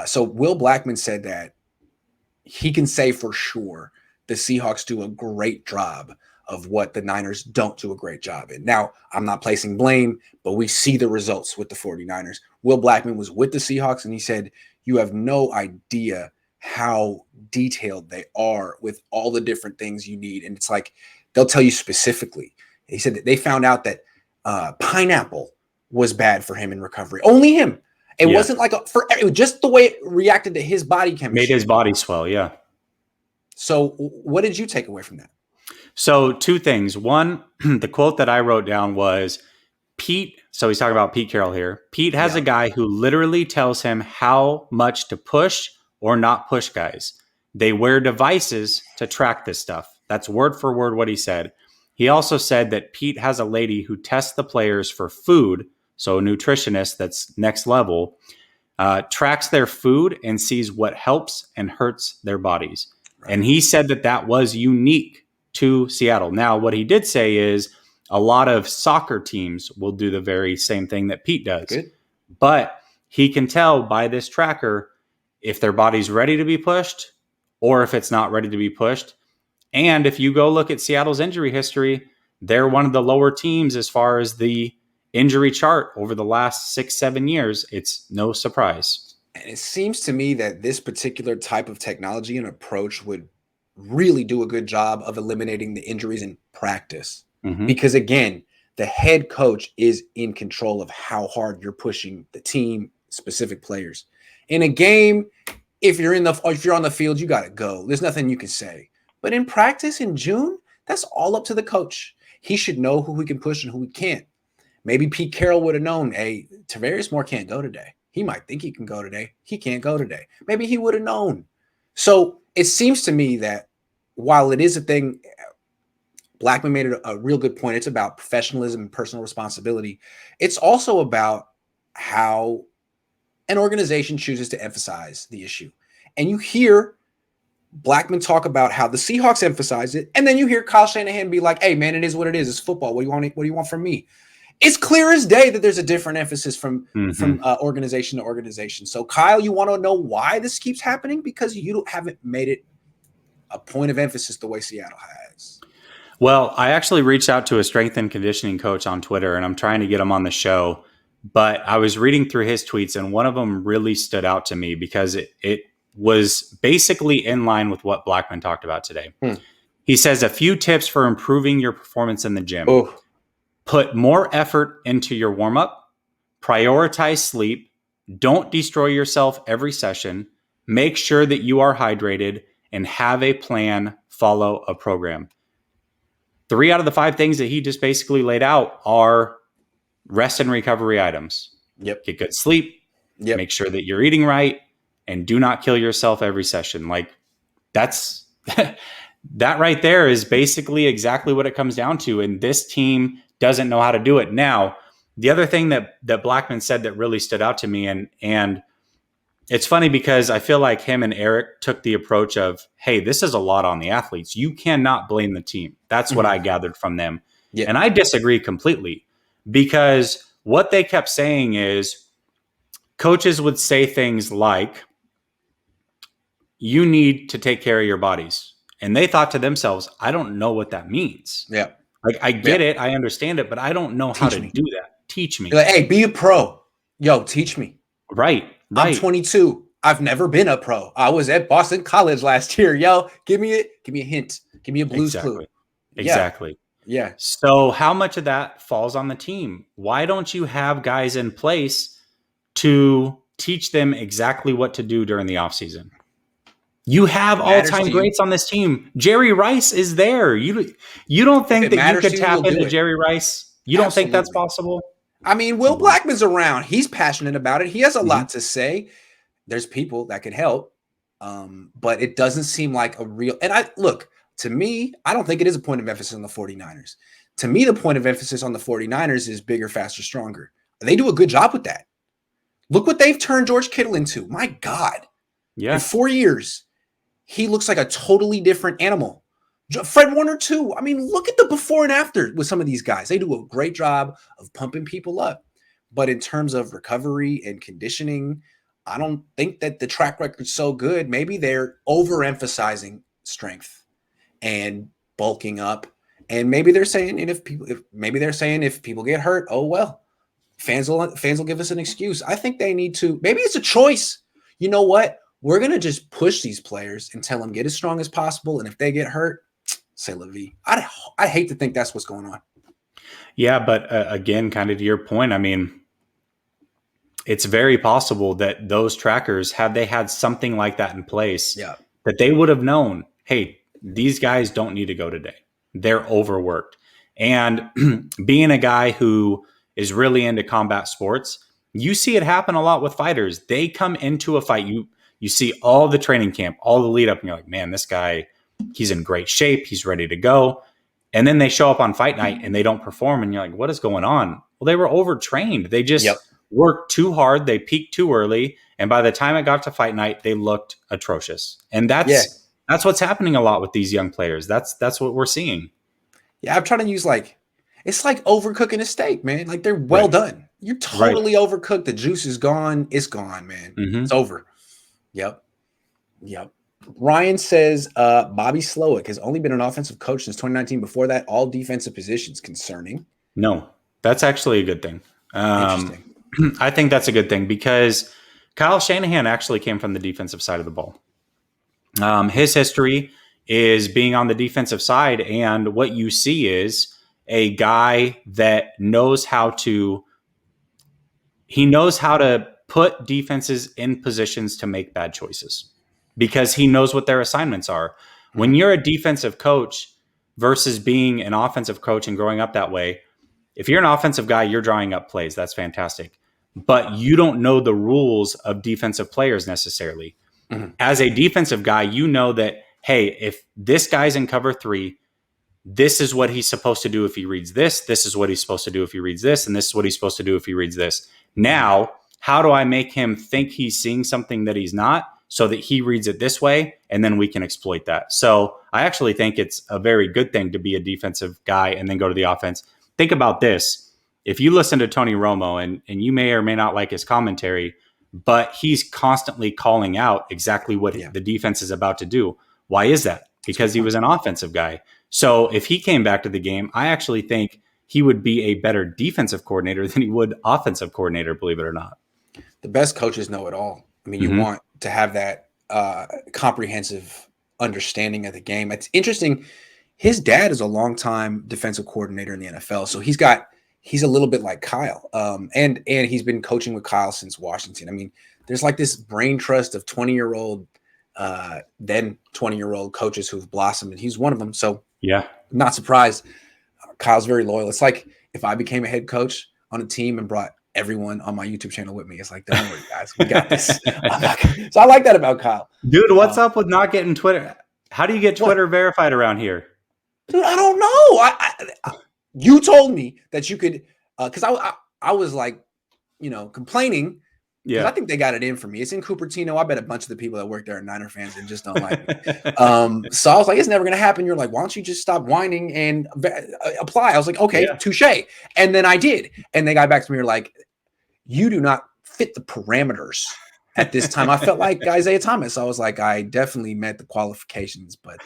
So Will Blackman said that he can say for sure the Seahawks do a great job of what the Niners don't do a great job in. Now, I'm not placing blame, but we see the results with the 49ers. Will Blackman was with the Seahawks, and he said, you have no idea how detailed they are with all the different things you need. And it's like, they'll tell you specifically. He said that they found out that pineapple was bad for him in recovery. Only him. It wasn't like it was just the way it reacted to his body chemistry. Made his body swell, yeah. So what did you take away from that? So 2 things. One, the quote that I wrote down was Pete. So he's talking about Pete Carroll here. Pete has a guy who literally tells him how much to push or not push guys. They wear devices to track this stuff. That's word for word what he said. He also said that Pete has a lady who tests the players for food. So a nutritionist that's next level, tracks their food and sees what helps and hurts their bodies. Right. And he said that that was unique to Seattle. Now, what he did say is a lot of soccer teams will do the very same thing that Pete does. Good. But he can tell by this tracker if their body's ready to be pushed or if it's not ready to be pushed. And if you go look at Seattle's injury history, they're one of the lower teams as far as the injury chart over the last 6-7 years. It's no surprise. And it seems to me that this particular type of technology and approach would really do a good job of eliminating the injuries in practice. Mm-hmm. Because again, the head coach is in control of how hard you're pushing the team, specific players. In a game, if you're on the field, you got to go. There's nothing you can say. But in practice in June, that's all up to the coach. He should know who he can push and who he can't. Maybe Pete Carroll would have known, hey, Tavarius Moore can't go today. He might think he can go today. He can't go today. Maybe he would have known. So it seems to me that while it is a thing, Blackman made it a real good point. It's about professionalism and personal responsibility. It's also about how an organization chooses to emphasize the issue. And you hear Blackman talk about how the Seahawks emphasize it, and then you hear Kyle Shanahan be like, hey, man, it is what it is. It's football. What do you want from me? It's clear as day that there's a different emphasis from organization to organization. So, Kyle, you want to know why this keeps happening? Because you haven't made it a point of emphasis the way Seattle has. Well, I actually reached out to a strength and conditioning coach on Twitter, and I'm trying to get him on the show. But I was reading through his tweets, and one of them really stood out to me because it was basically in line with what Blackman talked about today. He says a few tips for improving your performance in the gym. Oh. Put more effort into your warm-up, prioritize sleep, don't destroy yourself every session, make sure that you are hydrated, and have a plan, follow a program. 3 out of the 5 things that he just basically laid out are rest and recovery items. Yep. Get good sleep, make sure that you're eating right, and do not kill yourself every session. Like that's that right there is basically exactly what it comes down to. And this team doesn't know how to do it. Now, the other thing that Blackman said that really stood out to me, and it's funny because I feel like him and Eric took the approach of, hey, this is a lot on the athletes. You cannot blame the team. That's what I gathered from them. Yeah. And I disagree completely because what they kept saying is coaches would say things like, you need to take care of your bodies. And they thought to themselves, I don't know what that means. Yeah. Like, I get it. I understand it, but I don't know how to do that. Teach me. Like, hey, be a pro. Yo, teach me. Right. I'm 22. I've never been a pro. I was at Boston College last year. Yo, give me a hint. Give me a blues clue. Exactly. Yeah. So how much of that falls on the team? Why don't you have guys in place to teach them exactly what to do during the offseason? You have all-time greats on this team. Jerry Rice is there. You don't think that you could tap into Jerry Rice? You don't think that's possible? I mean, Will Blackman's around. He's passionate about it. He has a lot to say. There's people that could help, but it doesn't seem like a real – and to me, I don't think it is a point of emphasis on the 49ers. To me, the point of emphasis on the 49ers is bigger, faster, stronger. They do a good job with that. Look what they've turned George Kittle into. My God. Yeah. In 4 years. He looks like a totally different animal. Fred Warner, too. I mean, look at the before and after with some of these guys. They do a great job of pumping people up. But in terms of recovery and conditioning, I don't think that the track record's so good. Maybe they're overemphasizing strength and bulking up. And maybe they're saying, if people get hurt, oh well, fans will give us an excuse. I think they need to. Maybe it's a choice. You know what? We're gonna just push these players and tell them get as strong as possible. And if they get hurt, say la vie. I hate to think that's what's going on. Yeah, but again, kind of to your point, I mean, it's very possible that those trackers, had they had something like that in place, that they would have known, hey, these guys don't need to go today. They're overworked. And being a guy who is really into combat sports, you see it happen a lot with fighters. They come into a fight. You see all the training camp, all the lead up, and you're like, man, this guy, he's in great shape. He's ready to go. And then they show up on fight night and they don't perform. And you're like, what is going on? Well, they were overtrained. They just worked too hard. They peaked too early. And by the time it got to fight night, they looked atrocious. And that's what's happening a lot with these young players. That's what we're seeing. Yeah, I'm trying to use it's like overcooking a steak, man. Like they're well done. You're totally overcooked. The juice is gone. It's gone, man. Mm-hmm. It's over. Yep. Ryan says Bobby Slowick has only been an offensive coach since 2019. Before that, all defensive positions. Concerning. No, that's actually a good thing. Interesting. I think that's a good thing because Kyle Shanahan actually came from the defensive side of the ball. His history is being on the defensive side, and what you see is a guy that knows how to put defenses in positions to make bad choices because he knows what their assignments are. When you're a defensive coach versus being an offensive coach and growing up that way, if you're an offensive guy, you're drawing up plays. That's fantastic. But you don't know the rules of defensive players necessarily. Mm-hmm. As a defensive guy, you know that, hey, if this guy's in cover 3, this is what he's supposed to do if he reads this. This is what he's supposed to do if he reads this. And this is what he's supposed to do if he reads this. Now, how do I make him think he's seeing something that he's not so that he reads it this way? And then we can exploit that. So I actually think it's a very good thing to be a defensive guy and then go to the offense. Think about this. If you listen to Tony Romo and you may or may not like his commentary, but he's constantly calling out exactly what the defense is about to do. Why is that? Because he was an offensive guy. So if he came back to the game, I actually think he would be a better defensive coordinator than he would offensive coordinator, believe it or not. The best coaches know it all. I mean, you want to have that comprehensive understanding of the game. It's interesting. His dad is a longtime defensive coordinator in the NFL. So he's a little bit like Kyle. And he's been coaching with Kyle since Washington. I mean, there's like this brain trust of 20-year-old, then 20-year-old coaches who've blossomed, and he's one of them. So not surprised. Kyle's very loyal. It's like if I became a head coach on a team and brought everyone on my YouTube channel with me. It's like, don't worry, guys, we got this. So I like that about Kyle. Dude, what's up with not getting Twitter? How do you get Twitter verified around here? Dude, I don't know. You told me that you could, because I was like, complaining. Yeah, I think they got it in for me. It's in Cupertino. I bet a bunch of the people that work there are Niner fans and just don't like me. So I was like, it's never going to happen. You're like, why don't you just stop whining and apply? I was like, okay, touche. And then I did. And they got back to me. Were like, you do not fit the parameters at this time. I felt like Isaiah Thomas. I was like, I definitely met the qualifications, but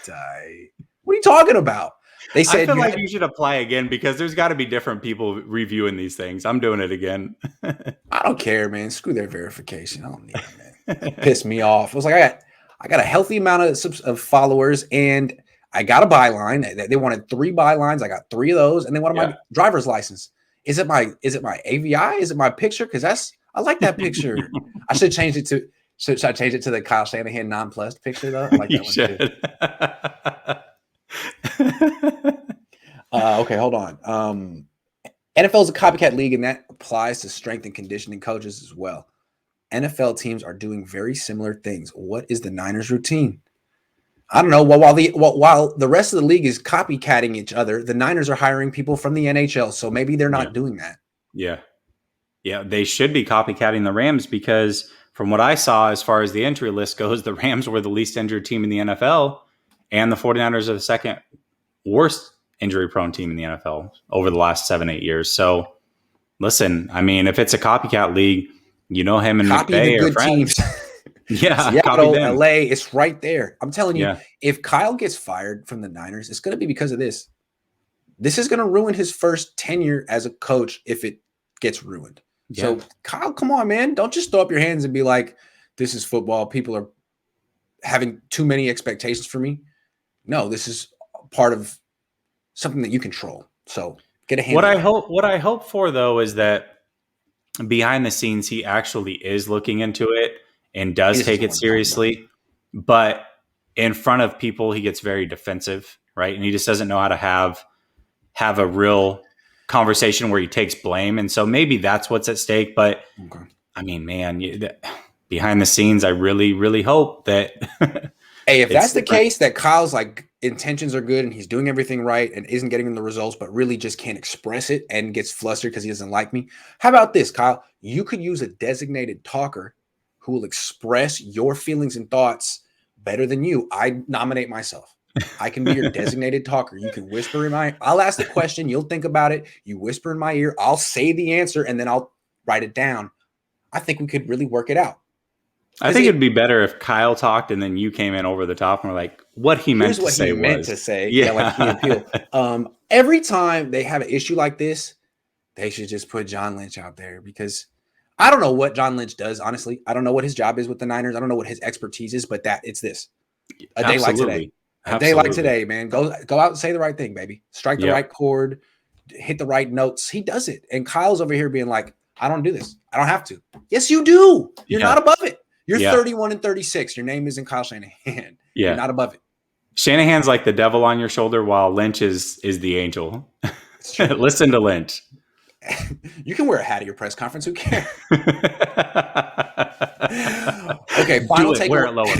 what are you talking about? They said, I feel like you should apply again because there's got to be different people reviewing these things. I'm doing it again. I don't care, man. Screw their verification. I don't need it, man. Pissed me off. I was like, I got a healthy amount of followers, and I got a byline. They wanted 3 bylines. I got 3 of those, and they wanted my driver's license. Is it my AVI? Is it my picture? Because I like that picture. I should change it to. Should I change it to the Kyle Shanahan non-plussed picture though? I like that one too. Okay, hold on. NFL is a copycat league, and that applies to strength and conditioning coaches as well. NFL teams are doing very similar things. What is the Niners' routine? I don't know. While the rest of the league is copycatting each other, the Niners are hiring people from the NHL, so maybe they're not doing that. Yeah, they should be copycatting the Rams because from what I saw, as far as the entry list goes, the Rams were the least injured team in the NFL, and the 49ers are the second worst injury-prone team in the NFL over the last 7-8 years. So, listen, I mean, if it's a copycat league, You know, him and Copy the McVay are good friends. teams. Yeah, Seattle, LA, it's right there. I'm telling you, Yeah. if Kyle gets fired from the Niners, it's going to be because of this. This is going to ruin his first tenure as a coach if it gets ruined. Yeah. So, Kyle, come on, man. Don't just throw up your hands and be like, this is football. People are having too many expectations for me. No, this is part of something that you control. So, get a handle. What I hope for, though, is that behind the scenes, he actually is looking into it and does take it seriously. But in front of people, he gets very defensive, right? And he just doesn't know how to have a real conversation where he takes blame. And so maybe that's what's at stake. But I mean, man, behind the scenes, I really, really hope that. Hey, if that's the case, that Kyle's like intentions are good and he's doing everything right and isn't getting the results, but really just can't express it and gets flustered because he doesn't like me. How about this, Kyle? You could use a designated talker who will express your feelings and thoughts better than you. I nominate myself. I can be your designated talker. You can whisper in my, I'll ask the question. You'll think about it. You whisper in my ear. I'll say the answer and then I'll write it down. I think we could really work it out. I think it'd be better if Kyle talked and then you came in over the top and were like, what he meant to say was. Yeah, like Key and Peele. Every time they have an issue like this, they should just put John Lynch out there because I don't know what John Lynch does, honestly. I don't know what his job is with the Niners. I don't know what his expertise is, but it's this. A day like today. A day like today, man. Go out and say the right thing, baby. Strike the right chord, hit the right notes. He does it. And Kyle's over here being like, I don't do this. I don't have to. Yes, you do. You're not above it. You're 31 and 36. Your name isn't Kyle Shanahan. You're not above it. Shanahan's like the devil on your shoulder while Lynch is the angel. Listen to Lynch. You can wear a hat at your press conference. Who cares? Okay, final takeaway. Wear it lower.